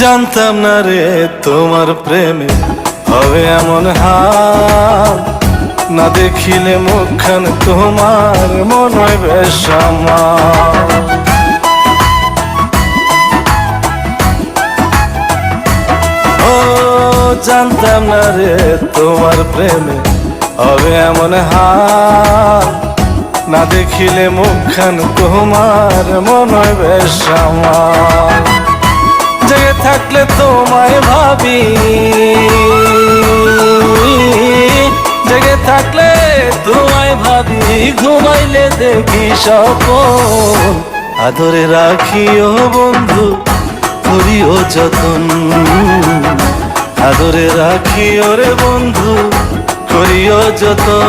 জানতাম না রে তোমার প্রেমে হবে এমন হাল, না দেখিলে মুখখান তোমার মনে হয় বেশ আমার। ও জানতাম না রে তোমার প্রেমে হবে এমন হাল, না দেখিলে মুখখান তোমার মনে হয় বেশ আমার। জেগে থাকলে তোমায় ভাবি, জেগে থাকলে তোমায় ভাবি, ঘুমাইলে দেখি স্বপ্ন। আদরে রাখিও বন্ধু, করিও যতন, আদরে রাখিও রে বন্ধু, করিও যতন।